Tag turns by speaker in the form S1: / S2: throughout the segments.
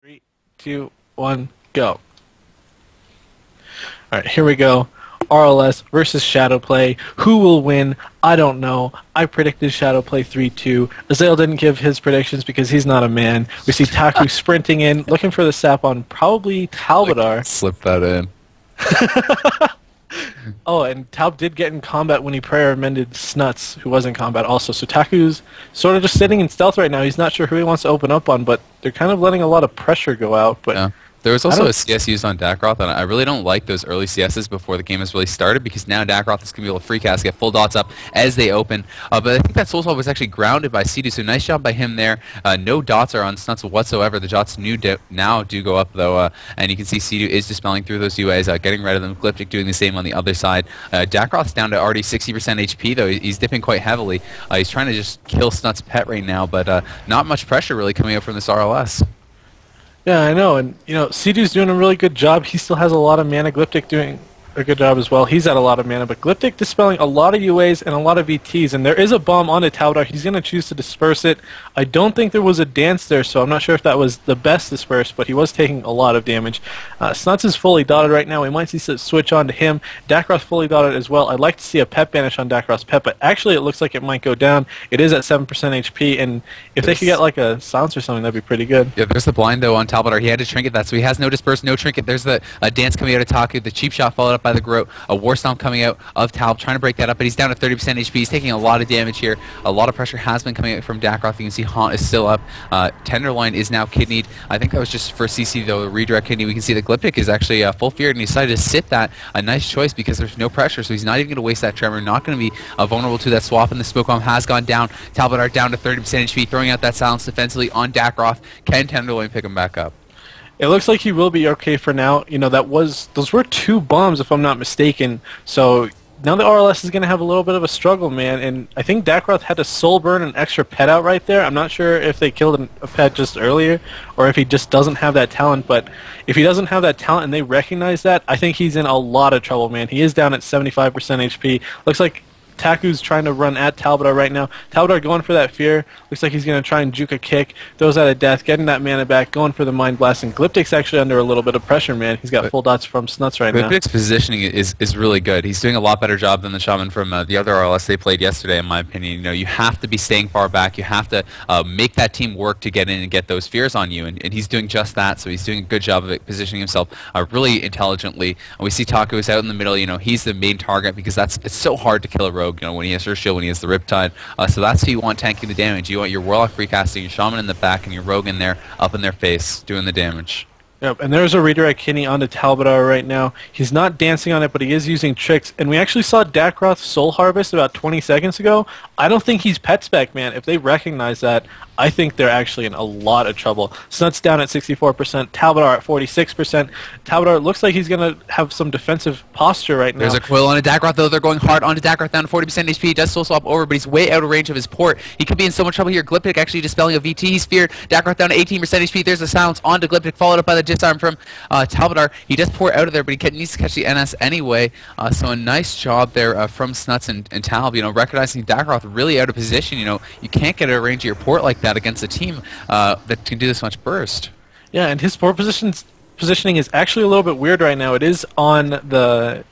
S1: 3, 2, 1, go. Alright, here we go. RLS versus Shadowplay. Who will win? I don't know. I predicted Shadowplay 3-2. Azael didn't give his predictions because he's not a man. We see Taku sprinting in, looking for the sap on probably Talbadar.
S2: Slip that in.
S1: Oh, and Talb did get in combat when he prayer amended Snutz, who was in combat also. So Taku's sort of just sitting in stealth right now. He's not sure who he wants to open up on, but they're kind of letting a lot of pressure go out. But
S2: yeah. There was also a CS used on Dakkroth, and I really don't like those early CSs before the game has really started, because now Dakkroth is going to be able to free cast, get full dots up as they open. But I think that Soul Swap was actually grounded by Cdew, so nice job by him there. No dots are on Snutz whatsoever. The dots now do go up, though, and you can see Cdew is dispelling through those UAs, getting rid of them. Glyptic doing the same on the other side. Dakkroth's down to already 60% HP, though. He's dipping quite heavily. He's trying to just kill Snutz pet right now, but not much pressure really coming up from this RLS.
S1: yeah, I know, and Cdew's doing a really good job. He still has a lot of mana. Glyptic doing a good job as well. He's at a lot of mana, but Glyptic dispelling a lot of UAs and a lot of VTs, and there is a bomb onto Talbadar. He's going to choose to disperse it. I don't think there was a dance there, so I'm not sure if that was the best disperse, but he was taking a lot of damage. Snutz is fully dotted right now. We might see a switch on to him. Dakkroth fully dotted as well. I'd like to see a pet banish on Dakkroth's pet, but actually it looks like it might go down. It is at 7% HP, and if they could get like a silence or something, that'd be pretty good.
S2: Yeah, there's the blind, though, on Talbadar. He had to trinket that, so he has no disperse, no trinket. There's the dance coming out of Taku, the cheap shot followed up by the Groat, a War Stomp coming out of Talb, trying to break that up, but he's down to 30% HP. He's taking a lot of damage here. A lot of pressure has been coming out from Dakkroth. You can see Haunt is still up. Tenderloin is now kidneyed. I think that was just for CC, though, the redirect kidney. We can see the Glyptic is actually full feared, and he decided to sit that. A nice choice because there's no pressure, so he's not even going to waste that Tremor, not going to be vulnerable to that swap, and the Smoke Bomb has gone down. Talbadar down to 30% HP, throwing out that silence defensively on Dakkroth. Can Tenderloin pick him back up?
S1: It looks like he will be okay for now. Those were 2 bombs, if I'm not mistaken. So now the RLS is going to have a little bit of a struggle, man. And I think Dakkroth had to soul burn an extra pet out right there. I'm not sure if they killed a pet just earlier or if he just doesn't have that talent. But if he doesn't have that talent and they recognize that, I think he's in a lot of trouble, man. He is down at 75% HP. Looks like Taku's trying to run at Talbadar right now. Talbadar going for that fear. Looks like he's going to try and juke a kick. Throws out a death, getting that mana back, going for the Mind Blast. And Glyptic's actually under a little bit of pressure, man. He's got full dots from Snutz right now.
S2: Glyptic's positioning is really good. He's doing a lot better job than the Shaman from the other RLS they played yesterday, in my opinion. You have to be staying far back. You have to make that team work to get in and get those fears on you. And he's doing just that, so he's doing a good job of it, positioning himself really intelligently. And we see Taku is out in the middle. He's the main target because it's so hard to kill a rogue, when he has her shield, when he has the Riptide. So that's who you want tanking the damage. You want your Warlock recasting, your Shaman in the back, and your Rogue in there, up in their face, doing the damage.
S1: Yep, and there's a redirect kidney onto Talbadar right now. He's not dancing on it, but he is using tricks. And we actually saw Dakkroth Soul Harvest about 20 seconds ago. I don't think he's pet spec, man. If they recognize that, I think they're actually in a lot of trouble. Snutz down at 64%, Talbadar at 46%. Talbadar looks like he's going to have some defensive posture right now.
S2: There's a coil on a Dakkroth, though. They're going hard onto Dakkroth, down to 40% HP. He does Soul Swap over, but he's way out of range of his port. He could be in so much trouble here. Glyptic actually dispelling a VT. He's feared. Dakkroth down to 18% HP. There's a silence onto Glyptic, followed up by the disarm from Talbadar. He does pour out of there, but he needs to catch the NS anyway. So a nice job there from Snutz and Talb, recognizing Dakkroth really out of position. You can't get out of range of your port like that against a team that can do this much burst.
S1: Yeah, and his port positioning is actually a little bit weird right now. It is on one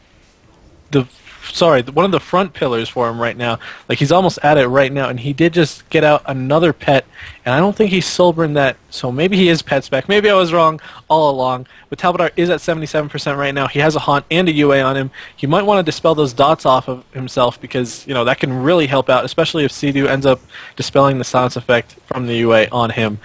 S1: of the front pillars for him right now. Like, he's almost at it right now, and he did just get out another pet, and I don't think he's soul burned that, so maybe he is pet spec. Maybe I was wrong all along, but Talbadar is at 77% right now. He has a Haunt and a UA on him. He might want to dispel those dots off of himself because, that can really help out, especially if Cdew ends up dispelling the silence effect from the UA on him.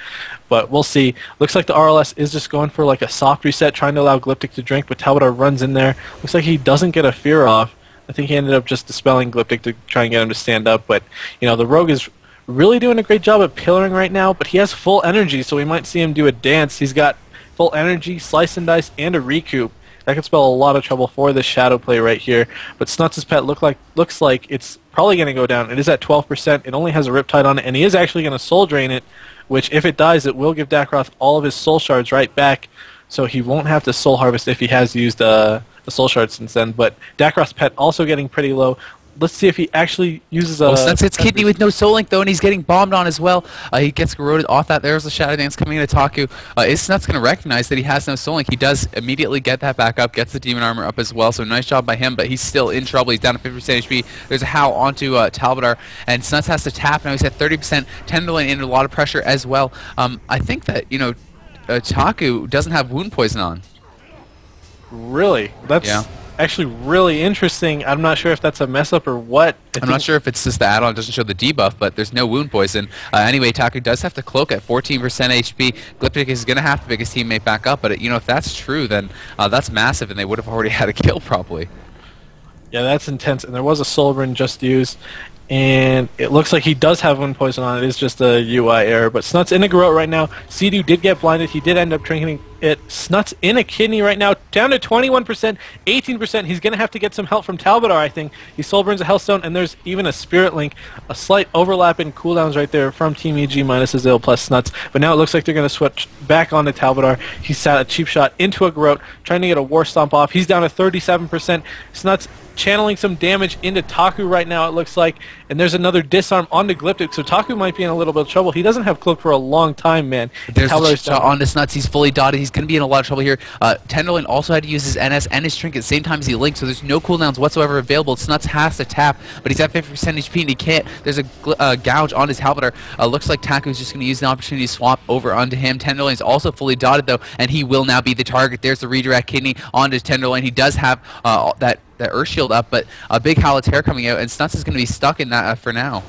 S1: But we'll see. Looks like the RLS is just going for like a soft reset, trying to allow Glyptic to drink, but Talbadar runs in there. Looks like he doesn't get a fear off. I think he ended up just dispelling Glyptic to try and get him to stand up. But, the Rogue is really doing a great job at pillaring right now, but he has full energy, so we might see him do a dance. He's got full energy, slice and dice, and a recoup. That could spell a lot of trouble for this Shadowplay right here. But Snutz's pet looks like it's probably going to go down. It is at 12%. It only has a Riptide on it, and he is actually going to Soul Drain it, which, if it dies, it will give Dakkroth all of his Soul Shards right back, so he won't have to Soul Harvest if he has used the Soul Shard since then. But Dakkroth's pet also getting pretty low. let's see if he actually uses a...
S2: Oh, Snutz hits Kidney with no Soul Link, though, and he's getting bombed on as well. He gets corroded off that. There's the Shadow Dance coming into Taku. Is Snutz going to recognize that he has no Soul Link? He does immediately get that back up, gets the Demon Armor up as well, so nice job by him, but he's still in trouble. He's down to 50% HP. There's a Howl onto Talbadar, and Snutz has to tap. Now he's at 30%. Tenderloin in a lot of pressure as well. I think that, you know, Taku doesn't have Wound Poison on.
S1: Really? That's actually really interesting. I'm not sure if that's a mess up or what.
S2: I'm not sure if it's just the add-on doesn't show the debuff, but there's no Wound Poison. Anyway, Taku does have to cloak at 14% HP. Glyptic is going to have to pick his teammate back up, but you know, if that's true, then that's massive, and they would have already had a kill probably.
S1: Yeah, that's intense, and there was a Soulburn just used, and it looks like he does have Wound Poison on. It is just a UI error, but Snutz in a Garrote right now. Cdew did get blinded. He did end up trinketing it. Snutz in a Kidney right now, down to 21%, 18%. He's going to have to get some help from Talbadar, I think. He Soulburns a Hellstone, and there's even a Spirit Link. A slight overlap in cooldowns right there from Team EG minus Azael plus Snutz, but now it looks like they're going to switch back onto Talbadar. He sat a cheap shot into a Garrote, trying to get a War Stomp off. He's down to 37%. Snutz channeling some damage into Taku right now, it looks like, and there's another disarm onto Glyptic, so Taku might be in a little bit of trouble. He doesn't have Cloak for a long time, man.
S2: There's a shot onto Snutz. He's fully dotted. He's going to be in a lot of trouble here. Tenderloin also had to use his NS and his Trinket at the same time as he linked, so there's no cooldowns whatsoever available. Snutz has to tap, but he's at 50% HP and he can't. There's a gouge on his Talbadar. Looks like Taku's just going to use the opportunity to swap over onto him. Tenderloin's also fully dotted, though, and he will now be the target. There's the redirect Kidney onto Tenderloin. He does have that Earth Shield up, but a big Howl of Terror coming out, and Snutz is going to be stuck in that for now.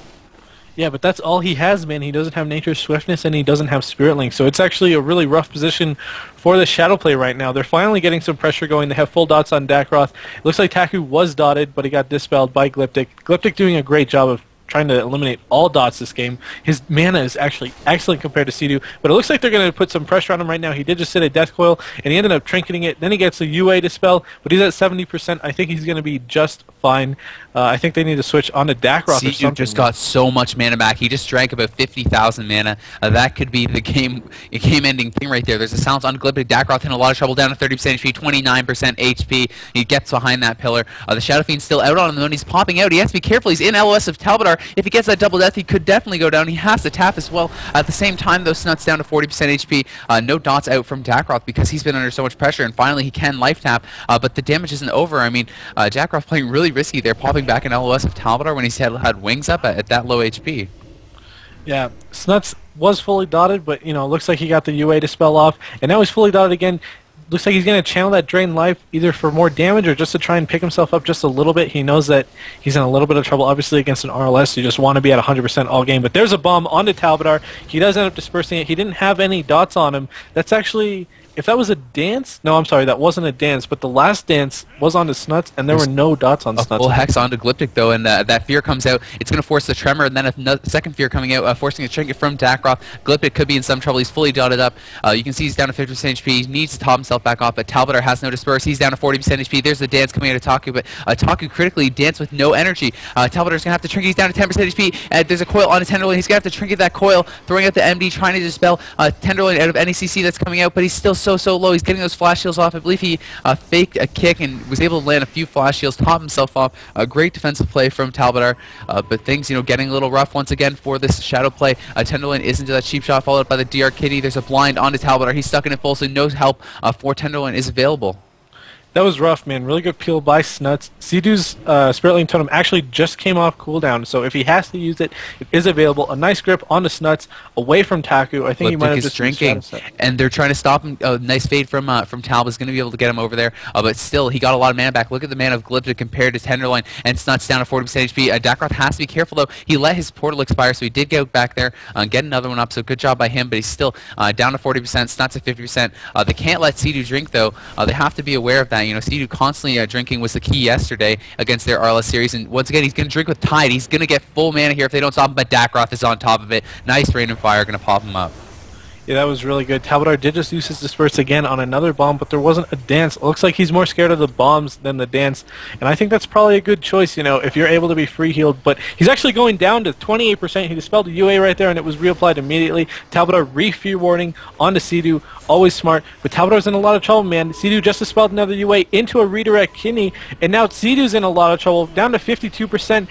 S1: Yeah, but that's all he has, man. He doesn't have Nature's Swiftness, and he doesn't have Spirit Link, so it's actually a really rough position for the Shadow Play right now. They're finally getting some pressure going. They have full dots on Dakkroth. It looks like Taku was dotted, but he got dispelled by Glyptic. Glyptic doing a great job of trying to eliminate all dots this game. His mana is actually excellent compared to Cdew, but it looks like they're going to put some pressure on him right now. He did just sit a Death Coil, and he ended up trinketing it. Then he gets a UA dispel, but he's at 70%. I think he's going to be just fine. I think they need to switch on to Dakkroth or something.
S2: Cdew just got so much mana back. He just drank about 50,000 mana. That could be the game-ending thing right there. There's a silence on Glyptic. Dakkroth in a lot of trouble, down to 30% HP, 29% HP. He gets behind that pillar. The Shadow Fiend's still out on him, and he's popping out. He has to be careful. He's in LOS of Talbadar. If he gets that double death, he could definitely go down. He has to tap as well. At the same time, though, Snutz down to 40% HP. No dots out from Dakkroth because he's been under so much pressure, and finally he can life tap, but the damage isn't over. I mean, Dakkroth playing really risky there, popping back in LOS of Talbadar when he's had wings up at that low HP.
S1: Yeah, Snutz was fully dotted, but, you know, looks like he got the UA dispel off, and now he's fully dotted again. Looks like he's going to channel that Drain Life either for more damage or just to try and pick himself up just a little bit. He knows that he's in a little bit of trouble, obviously, against an RLS. You just want to be at 100% all game. But there's a bomb onto Talbadar. He does end up dispersing it. He didn't have any dots on him. That's actually... If that was a dance... No, I'm sorry, that wasn't a dance, but the last dance was on the Snutz, and there were no dots on Snutz.
S2: Full Hex onto Glyptic, though, and that Fear comes out. It's going to force the Tremor, and then a second Fear coming out, forcing a Trinket from Dakkroth. Glyptic could be in some trouble. He's fully dotted up. You can see he's down to 50% HP. He needs to top himself back off, but Talbadar has no Disperse. He's down to 40% HP. There's the dance coming out of Taku, but Taku critically danced with no energy. Talbadar's going to have to Trinket. He's down to 10% HP, and there's a Coil on his Tenderloin. He's going to have to Trinket that Coil, throwing out the MD, trying to dispel Tenderloin out of any CC that's coming out, but he's still so low. He's getting those flash shields off. I believe he faked a kick and was able to land a few flash shields, top himself off. A great defensive play from Talbadar, but things, you know, getting a little rough once again for this Shadow Play. Tenderloin is into that cheap shot, followed by the DR Kitty. There's a blind onto Talbadar. He's stuck in it full, so no help for Tenderloin is available.
S1: That was rough, man. Really good peel by Snutz. Cdew's Spirit Link Totem actually just came off cooldown, so if he has to use it, it is available. A nice grip onto Snutz, away from Taku. I think he might have just
S2: drinking, and they're trying to stop him. Nice fade from Talb is going to be able to get him over there, but still, he got a lot of mana back. Look at the mana of Glyptic compared to Tenderloin, and Snutz down to 40% HP. Dakkroth has to be careful, though. He let his portal expire, so he did go back there and get another one up, so good job by him, but he's still down to 40%. Snutz at 50%. They can't let Cdew drink, though. They have to be aware of that. You know, Cdew constantly drinking was the key yesterday against their RLS series, and once again, he's going to drink with Tide. He's going to get full mana here if they don't stop him, but Dakkroth is on top of it. Nice Rain and Fire, going to pop him up.
S1: Yeah, that was really good. Talbadar did just use his disperse again on another bomb, but there wasn't a dance. It looks like he's more scared of the bombs than the dance, and I think that's probably a good choice, you know, if you're able to be free healed. But he's actually going down to 28%. He dispelled a UA right there, and it was reapplied immediately. Talbadar re-fear warding onto Cdew. Always smart, but Talbadar's in a lot of trouble, man. Cdew just dispelled another UA into a redirect kidney, and now Cdew's in a lot of trouble, down to 52%,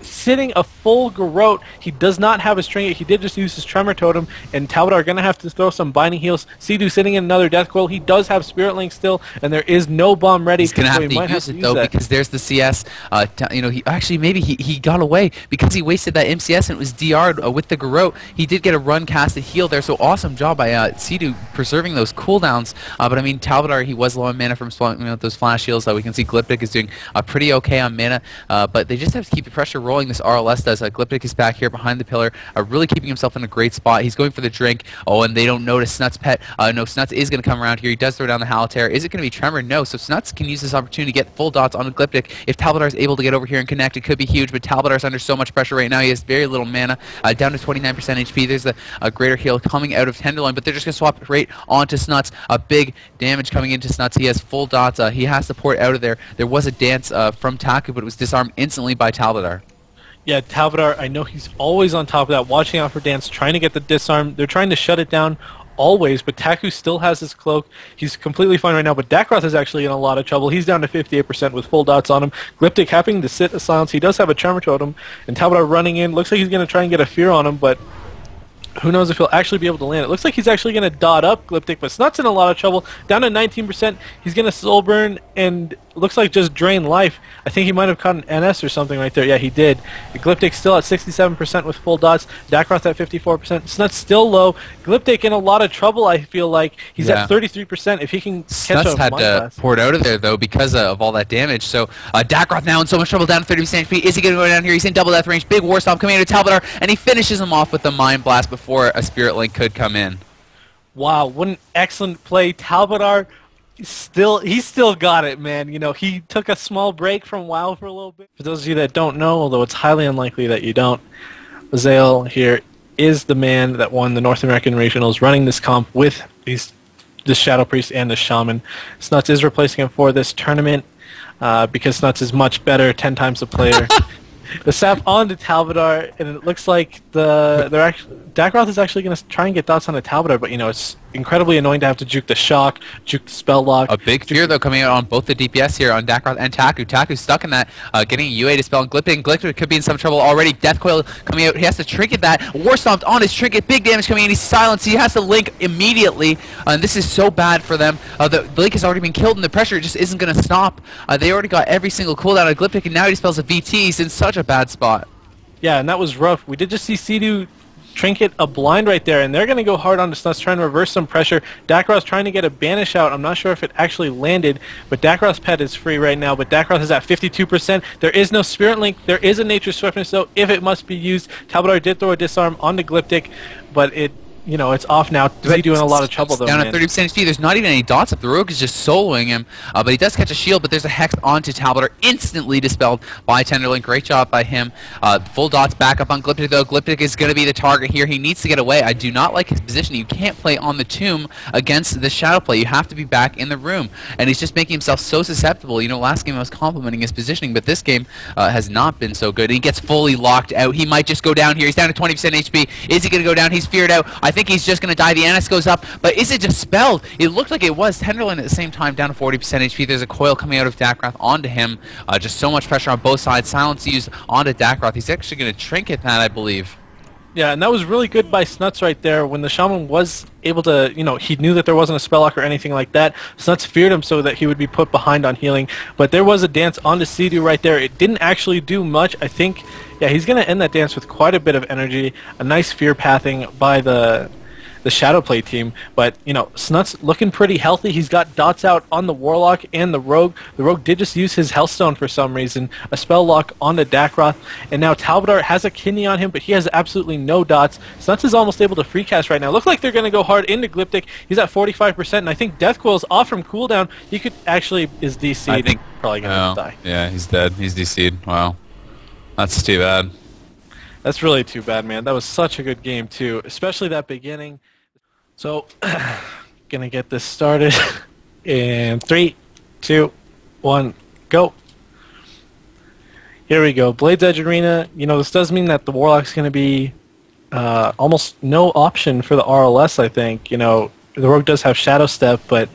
S1: sitting a full garrote. He does not have a string. He did just use his tremor totem, and Talbadar going to have to throw some binding heals. Cdew sitting in another death coil. He does have Spirit Link still, and there is no bomb ready.
S2: He's going to have to use it, though, because there's the CS. You know, he got away because he wasted that MCS, and it was DR'd with the garrote. He did get a run cast, a heal there, so awesome job by Cdew preserving those cooldowns. But I mean, Talbadar, he was low on mana from those flash heals. We can see Glyptic is doing pretty okay on mana, but they just have to keep the pressure rolling. This RLS does. Glyptic is back here behind the pillar, really keeping himself in a great spot. He's going for the drink. Oh, and they don't notice Snutz pet. No, Snutz is going to come around here. He does throw down the Halter. Is it going to be Tremor? No. So Snutz can use this opportunity to get full dots on Glyptic. If Talbadar is able to get over here and connect, it could be huge, but Talbadar's under so much pressure right now. He has very little mana, down to 29% HP. There's a greater heal coming out of Tenderloin, but they're just going to swap it right onto Snutz. A big damage coming into Snutz. He has full dots. He has to port out of there. There was a dance from Taku, but it was disarmed instantly by Talbadar.
S1: Yeah, Talbadar, I know he's always on top of that, watching out for dance, trying to get the disarm. They're trying to shut it down always, but Taku still has his cloak. He's completely fine right now, but Dakkroth is actually in a lot of trouble. He's down to 58% with full dots on him. Glyptic having to sit a silence. He does have a Tremor Totem, and Talbadar running in. Looks like he's going to try and get a Fear on him, but who knows if he'll actually be able to land. It looks like he's actually going to dot up Glyptic, but Snutz in a lot of trouble. Down to 19%. He's going to soul burn and looks like just drain life. I think he might have caught an NS or something right there. Yeah, he did. Glyptic still at 67% with full dots. Dakkroth at 54%. Snutz still low. Glyptic in a lot of trouble, I feel like. He's at 33%. If he can catch
S2: Snutz had to pour it out of there, though, because of all that damage. So Dakkroth now in so much trouble, down to 30% HP. Is he going to go down here? He's in double death range. Big War Stomp coming into Talbadar, and he finishes him off with the Mind Blast before a Spirit Link could come in.
S1: Wow, what an excellent play. Talbadar, he's still got it, man. You know, he took a small break from WoW for a little bit. For those of you that don't know, although it's highly unlikely that you don't, Azael here is the man that won the North American Regionals, running this comp with the Shadow Priest and the Shaman. Snutz is replacing him for this tournament because Snutz is much better, 10 times the player. The sap onto Talbadar, and it looks like Dakkroth is actually going to try and get dots on the Talbadar, but you know it's incredibly annoying to have to juke the shock, juke the spell lock.
S2: A big fear though coming out on both the DPS here on Dakkroth and Taku. Taku's stuck in that, getting a UA to spell on Glyptic. Glyptic could be in some trouble already. Death Coil coming out. He has to trinket that. War Stomped on his trinket. Big damage coming in. He's silenced. He has to link immediately. And this is so bad for them. The link has already been killed, and the pressure just isn't going to stop. They already got every single cooldown of Glyptic, and now he spells a VT. He's in such a bad spot. Yeah, and that was rough. We did just see Cdew trinket a blind right there, and they're going to go hard on the Snutz, trying to reverse some pressure. Dakkroth's trying to get a banish out. I'm not sure if it actually landed, but Dakkroth's pet is free right now, but Dakkroth is at 52%. There is no Spirit Link. There is a Nature Swiftness, though, if it must be used. Talbadar did throw a disarm onto Glyptic, but it's off now. Cdew in a lot of trouble, though, down at 30% HP. There's not even any dots up. The Rogue is just soloing him, but he does catch a shield, but there's a Hex onto Talbadar, instantly dispelled by Tenderlink. Great job by him. Full dots back up on Glyptic, though. Glyptic is going to be the target here. He needs to get away. I do not like his position. You can't play on the tomb against the Shadow Play. You have to be back in the room, and he's just making himself so susceptible. You know, last game I was complimenting his positioning, but this game has not been so good. He gets fully locked out. He might just go down here. He's down to 20% HP. Is he going to go down? He's feared out. I think he's just going to die. The NS goes up, but is it dispelled? It looked like it was. Tenderloin at the same time down to 40% HP. There's a coil coming out of Dakkroth onto him. Just so much pressure on both sides. Silence used onto Dakkroth. He's actually going to trinket that, I believe.
S1: Yeah, and that was really good by Snutz right there. When the Shaman was able to, he knew that there wasn't a spell lock or anything like that. Snutz feared him so that he would be put behind on healing. But there was a dance onto Cdew right there. It didn't actually do much. I think, yeah, he's going to end that dance with quite a bit of energy. A nice fear pathing by the Shadow Play team, but Snutz looking pretty healthy. He's got dots out on the Warlock and the Rogue. The Rogue did just use his Healthstone for some reason, a spell lock onto Dakkroth, and now Talbadar has a kidney on him, but he has absolutely no dots. Snutz is almost able to free cast right now. Look like they're going to go hard into Glyptic. He's at 45%, and I think Death Coil's off from cooldown. He could actually is DC'd.
S2: I think
S1: probably going to die.
S2: Yeah, he's dead. He's DC'd. Wow, that's too bad.
S1: That's really too bad, man. That was such a good game too, especially that beginning. So, gonna get this started in 3, 2, 1, go. Here we go. Blades Edge Arena. You know, this does mean that the Warlock's gonna be almost no option for the RLS, I think. You know, the Rogue does have Shadow Step, but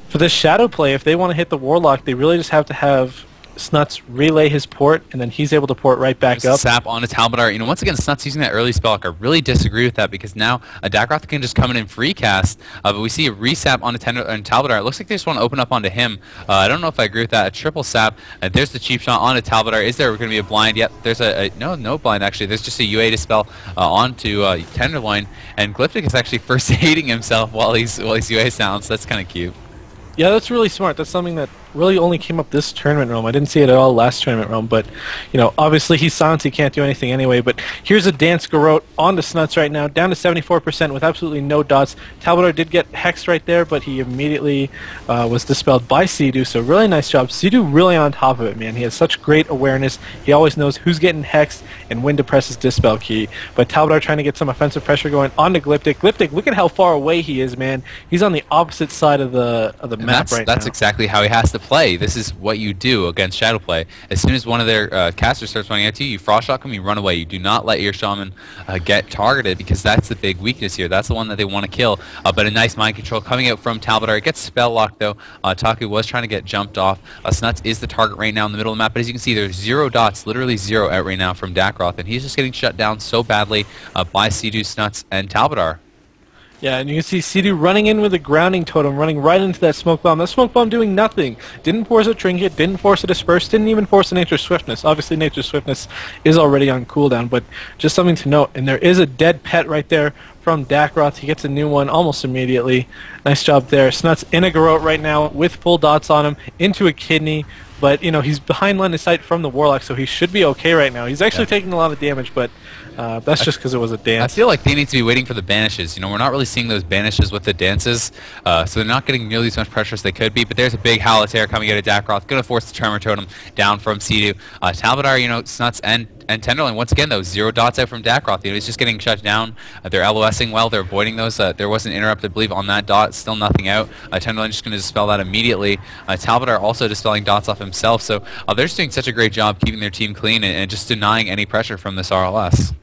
S1: for this Shadow play, if they want to hit the Warlock, they really just have to have Snutz relay his port, and then he's able to port right back up.
S2: Sap on a Talbadar. You know, once again, Snutz using that early spell. I really disagree with that because now a Dakkroth can just come in and free cast, but we see a resap on a Talbadar. It looks like they just want to open up onto him. I don't know if I agree with that. A triple sap. There's the cheap shot on a Talbadar. Is there going to be a blind? Yep, there's no blind actually. There's just a UA dispel onto Tenderloin, and Glyptic is actually first aiding himself while he's UA sounds. That's kind of cute.
S1: Yeah, that's really smart. That's something that really only came up this tournament realm. I didn't see it at all last tournament realm, but, you know, obviously he's silenced, he can't do anything anyway, but here's a Dance Garrote on the Snutz right now, down to 74% with absolutely no dots. Talbadar did get hexed right there, but he immediately was dispelled by Cdew, so really nice job. Cdew really on top of it, man. He has such great awareness. He always knows who's getting hexed and when to press his dispel key. But Talbadar trying to get some offensive pressure going onto Glyptic. Glyptic, look at how far away he is, man. He's on the opposite side of the map right now.
S2: That's exactly how he has to play. This is what you do against Shadow Play. As soon as one of their casters starts running at you, you Frost Shock them, you run away. You do not let your Shaman get targeted because that's the big weakness here. That's the one that they want to kill. But a nice mind control coming out from Talbadar. It gets spell locked though. Taku was trying to get jumped off. Snutz is the target right now in the middle of the map, but as you can see, there's 0 dots, literally 0 out right now from Dakkroth, and he's just getting shut down so badly by Cdew, Snutz, and Talbadar.
S1: Yeah, and you can see Cdew running in with a grounding totem, running right into that smoke bomb. That smoke bomb doing nothing. Didn't force a trinket, didn't force a disperse, didn't even force a Nature's Swiftness. Obviously, Nature's Swiftness is already on cooldown, but just something to note. And there is a dead pet right there from Dakkroth. He gets a new one almost immediately. Nice job there. Snutz in a Garrote right now with full dots on him, into a kidney. But, you know, he's behind line of sight from the Warlock, so he should be okay right now. He's actually taking a lot of damage, but that's just because it was a dance.
S2: I feel like they need to be waiting for the banishes. You know, we're not really seeing those banishes with the dances, so they're not getting nearly as much pressure as they could be. But there's a big Halitair coming out of Dakkroth, going to force the Tremor Totem down from Cdew. Talbadar, you know, Snutz and Tenderloin, once again, those 0 dots out from Dakkroth. You know, he's just getting shut down. They're LOSing well. They're avoiding those. There was an interrupt, I believe, on that dot. Still nothing out. Tenderloin just going to dispel that immediately. Talbadar also dispelling dots off himself. So they're just doing such a great job keeping their team clean and just denying any pressure from this RLS.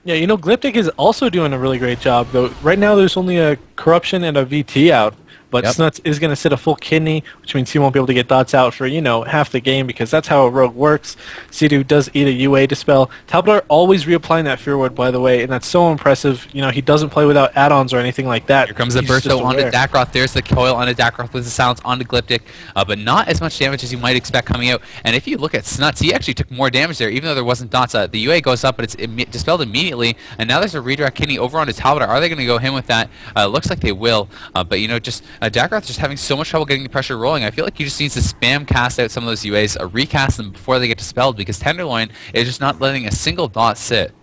S1: Yeah, you know, Glyptic is also doing a really great job, though. Right now there's only a Corruption and a VT out. But Snutz is going to sit a full kidney, which means he won't be able to get dots out for, you know, half the game because that's how a rogue works. Cdew does eat a UA dispel. Talbadar always reapplying that Fear Ward, by the way, and that's so impressive. You know, he doesn't play without add-ons or anything like that.
S2: Here comes the burst onto Dakkroth. There's the coil onto Dakkroth with the silence onto Glyptic, but not as much damage as you might expect coming out. And if you look at Snutz, he actually took more damage there, even though there wasn't dots. The UA goes up, but it's dispelled immediately, and now there's a redirect kidney over onto Talbadar. Are they going to go him with that? Looks like they will, but, you know, just Dakkroth just having so much trouble getting the pressure rolling. I feel like he just needs to spam cast out some of those UAs, recast them before they get dispelled, because Tenderloin is just not letting a single dot sit.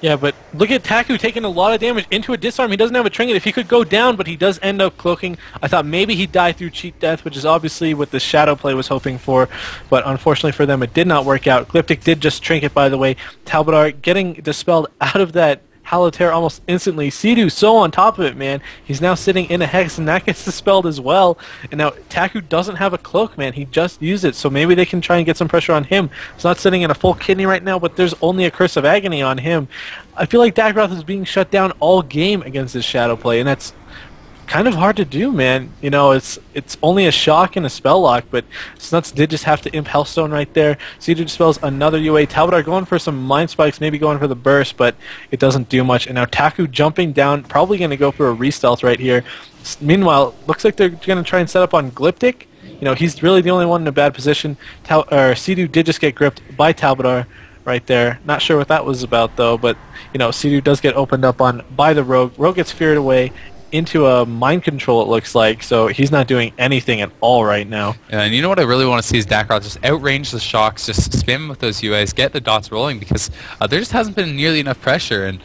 S1: Yeah, but look at Taku taking a lot of damage into a disarm. He doesn't have a trinket. If he could go down, but he does end up cloaking. I thought maybe he'd die through cheat death, which is obviously what the Shadow Play was hoping for, but unfortunately for them, it did not work out. Glyptic did just trinket, by the way. Talbadar getting dispelled out of that Halitair almost instantly. Cdew so on top of it, man. He's now sitting in a Hex, and that gets dispelled as well. And now Taku doesn't have a cloak, man. He just used it, so maybe they can try and get some pressure on him. He's not sitting in a full kidney right now, but there's only a Curse of Agony on him. I feel like Dakkroth is being shut down all game against this Shadow Play, and that's kind of hard to do, man. You know, it's only a shock and a spell lock, but Snutz did just have to imp Hellstone right there. Cdew dispels another UA. Talbadar going for some Mind Spikes, maybe going for the burst, but it doesn't do much. And now Taku jumping down, probably going to go for a re-stealth right here. Meanwhile, looks like they're going to try and set up on Glyptic. You know, he's really the only one in a bad position. Cdew did just get gripped by Talbadar right there. Not sure what that was about, though, but, you know, Cdew does get opened up on by the Rogue. Rogue gets feared away into a mind control, it looks like, so he's not doing anything at all right now.
S2: Yeah, and you know what I really want to see is Dakkroth just outrange the shocks, just spam with those UAs, get the dots rolling, because there just hasn't been nearly enough pressure, and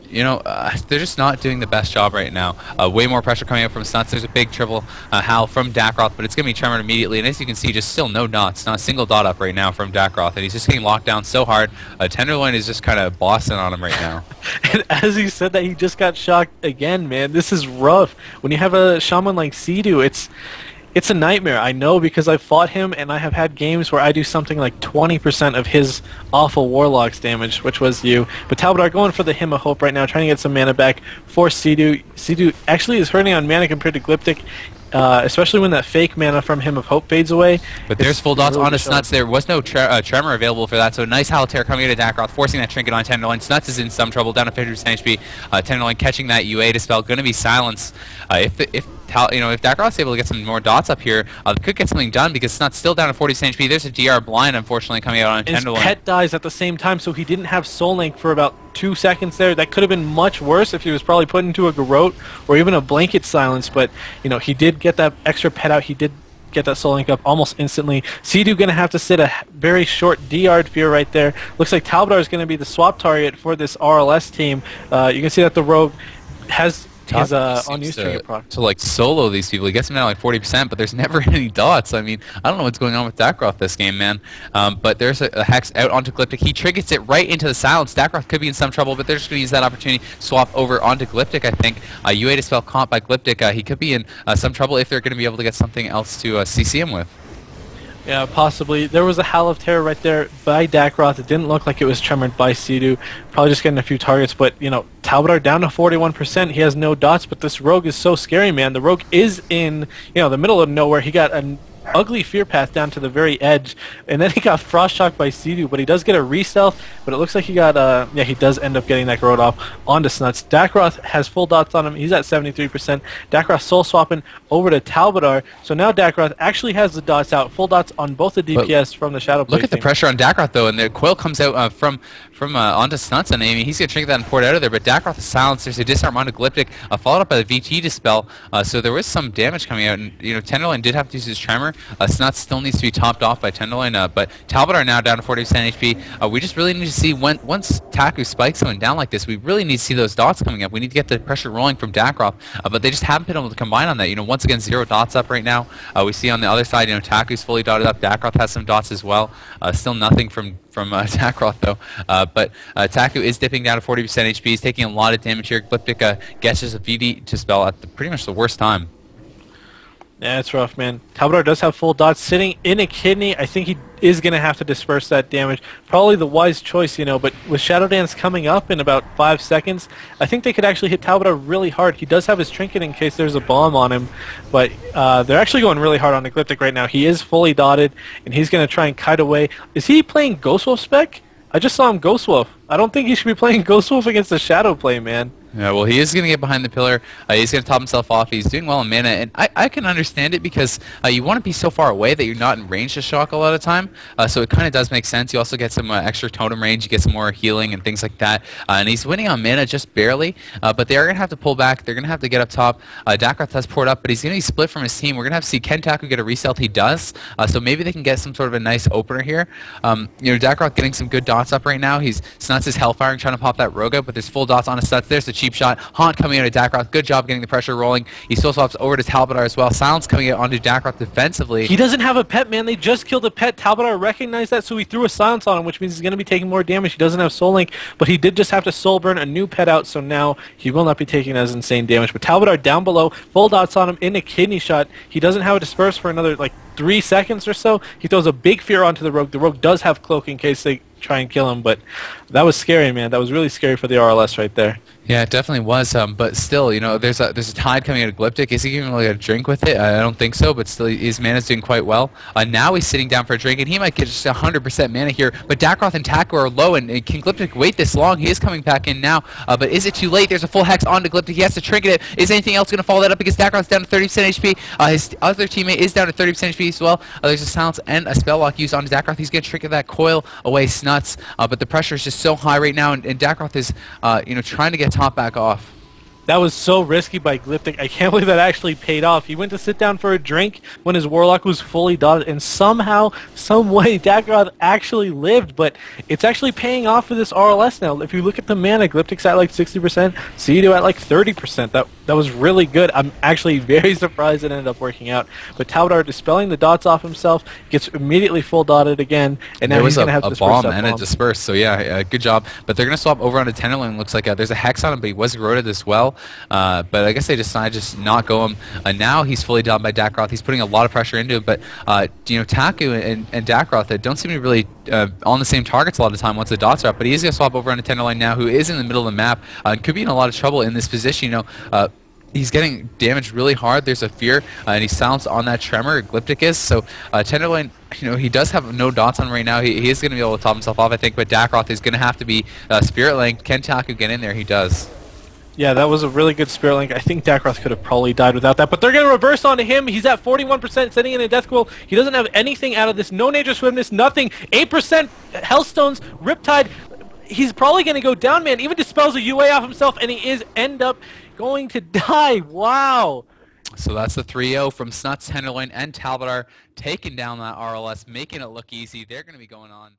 S2: you know, they're just not doing the best job right now. Way more pressure coming out from Snutz. There's a big triple Hal from Dakkroth, but it's going to be tremored immediately. And as you can see, just still no dots. Not a single dot up right now from Dakkroth. And he's just getting locked down so hard. Tenderloin is just kind of bossing on him right now.
S1: And as he said that, he just got shocked again, man. this is rough. When you have a shaman like Cdew, it's a nightmare. I know because I've fought him, and I have had games where I do something like 20% of his awful Warlock's damage, which was you. But Talbadar going for the Hymn of Hope right now, trying to get some mana back for Cdew. Cdew actually is hurting on mana compared to Glyptic, especially when that fake mana from Hymn of Hope fades away.
S2: But there's full dots on Snutz. There was no Tremor available for that, so nice Halter coming into Dakkroth, forcing that Trinket on Tenderloin. Snutz is in some trouble, down to 50% HP. Tenderloin catching that UA Dispel, going to be silenced. If Dakkroth's able to get some more dots up here, they could get something done because Snutz still down to 40% HP. There's a DR blind, unfortunately, coming out on Tenderloin.
S1: His pet dies at the same time, so he didn't have Soul Link for about 2 seconds there. That could have been much worse if he was probably put into a Garrote or even a Blanket Silence, but he did get that extra pet out. He did get that Soul Link up almost instantly. Cdew going to have to sit a very short DR Fear right there. Looks like Talbadar is going to be the swap target for this RLS team. You can see that the Rogue has his unused Trinket product.
S2: To like solo these people. He gets them down like 40%, but there's never any dots. I mean, I don't know what's going on with Dakkroth this game, man. But there's a Hex out onto Glyptic. He triggers it right into the silence. Dakkroth could be in some trouble, but they're just going to use that opportunity, swap over onto Glyptic, I think. UA Dispel caught by Glyptic. He could be in some trouble if they're going to be able to get something else to CC him with.
S1: Yeah, possibly. There was a Howl of Terror right there by Dakkroth. It didn't look like it was tremored by Cdew. Probably just getting a few targets, but, Talbadar down to 41%. He has no dots, but this Rogue is so scary, man. The Rogue is in, the middle of nowhere. He got an ugly Fear Path down to the very edge, and then he got Frost Shocked by Cdew, but he does get a re-stealth, but it looks like he got, he does end up getting that Garrote off onto Snutz. Dakkroth has full dots on him. He's at 73%. Dakkroth soul swapping over to Talbadar, so now Dakkroth actually has the dots out, full dots on both the DPS from the Shadow Play.
S2: Look at the pressure on Dakkroth, though, and the Coil comes out from onto Snutz, and he's going to trinket that and pour it out of there, but Dakkroth is silenced. There's a disarm onto Glyptic, followed up by the VT Dispel, so there was some damage coming out, and, Tenderloin did have to use his Tremor. Snutz still needs to be topped off by Tenderloin, but Talbadar now down to 40% HP. We just really need to see once Taku spikes someone down like this, we really need to see those dots coming up. We need to get the pressure rolling from Dakkroth, but they just haven't been able to combine on that. Once again, 0 dots up right now. We see on the other side, Taku's fully dotted up. Dakkroth has some dots as well. Still nothing from Dakkroth though. But Taku is dipping down to 40% HP. He's taking a lot of damage here. Glyptic guesses a VD to spell at pretty much the worst time.
S1: Yeah, it's rough, man. Talbadar does have full dots sitting in a kidney. I think he is going to have to disperse that damage. Probably the wise choice, but with Shadow Dance coming up in about 5 seconds, I think they could actually hit Talbadar really hard. He does have his Trinket in case there's a bomb on him, but they're actually going really hard on the Glyptic right now. He is fully dotted, and he's going to try and kite away. Is he playing Ghost Wolf spec? I just saw him Ghost Wolf. I don't think he should be playing Ghost Wolf against the Shadow Play, man.
S2: Yeah, well, he is going to get behind the pillar. He's going to top himself off. He's doing well in mana, and I can understand it because you want to be so far away that you're not in range to shock a lot of time. So it kind of does make sense. You also get some extra totem range. You get some more healing and things like that. And he's winning on mana just barely, but they are going to have to pull back. They're going to have to get up top. Dakkroth has poured up, but he's going to be split from his team. We're going to have to see Ken Taku get a reset. He does. So maybe they can get some sort of a nice opener here. Dakkroth getting some good dots up right now. Snutz is Hellfiring, trying to pop that Rogue out, but there's full dots on his Snutz. There's the cheap shot. Haunt coming out of Dakkroth. Good job getting the pressure rolling. He still swaps over to Talbadar as well. Silence coming out onto Dakkroth defensively.
S1: He doesn't have a pet, man. They just killed a pet. Talbadar recognized that, so he threw a silence on him, which means he's going to be taking more damage. He doesn't have Soul Link, but he did just have to Soul Burn a new pet out, so now he will not be taking as insane damage. But Talbadar down below, full dots on him in a kidney shot. He doesn't have a disperse for another 3 seconds or so. He throws a big fear onto the Rogue. The Rogue does have cloak in case they try and kill him, but that was scary, man. That was really scary for the RLS right there.
S2: Yeah, it definitely was. But still, there's a tide coming out of Glyptic. Is he even really a drink with it? I don't think so. But still, his mana's doing quite well. Now he's sitting down for a drink, and he might get just 100% mana here. But Dakkroth and Taku are low, and can Glyptic wait this long? He is coming back in now. But is it too late? There's a full hex onto Glyptic. He has to trinket it. Is anything else going to follow that up? Because Dakkroth's down to 30% HP. His other teammate is down to 30% HP as well. There's a silence and a spell lock used onto Dakkroth. He's going to trinket that coil away Snutz. But the pressure is just so high right now, and Dakkroth is trying to get top back off.
S1: That was so risky by Glyptic. I can't believe that actually paid off. He went to sit down for a drink when his Warlock was fully dotted, and somehow, some way, Dakkroth actually lived, but it's actually paying off for this RLS now. If you look at the mana, Glyptic's at 60%, Cdew at 30%. That was really good. I'm actually very surprised it ended up working out. But Talbadar dispelling the dots off himself, gets immediately full dotted again, and now he's going to have to disperse
S2: bomb
S1: that
S2: and a disperse. So yeah, good job. But they're going to swap over onto Tenderloin. Looks like there's a hex on him, but he was corroded as well. well. But I guess they decided just not go him. Now he's fully down by Dakkroth. He's putting a lot of pressure into him. But Taku and Dakkroth don't seem to be really on the same targets a lot of the time once the dots are up. But he is going to swap over on a Tenderloin now, who is in the middle of the map. Could be in a lot of trouble in this position. He's getting damaged really hard. There's a fear, and he's silenced on that tremor. Glyptic is so Tenderloin. He does have no dots on right now. He is going to be able to top himself off, I think. But Dakkroth is going to have to be Spirit Link. Can Taku get in there? He does.
S1: Yeah, that was a really good Spirit Link. I think Dakkroth could have probably died without that, but they're going to reverse onto him. He's at 41%, sitting in a Death Quill. He doesn't have anything out of this. No Nature Swimness, nothing. 8% Hellstones, Riptide. He's probably going to go down, man. Even dispels a UA off himself, and he is end up going to die. Wow.
S2: So that's the 3-0 from Snutz, Tenderloin, and Talbadar, taking down that RLS, making it look easy. They're going to be going on.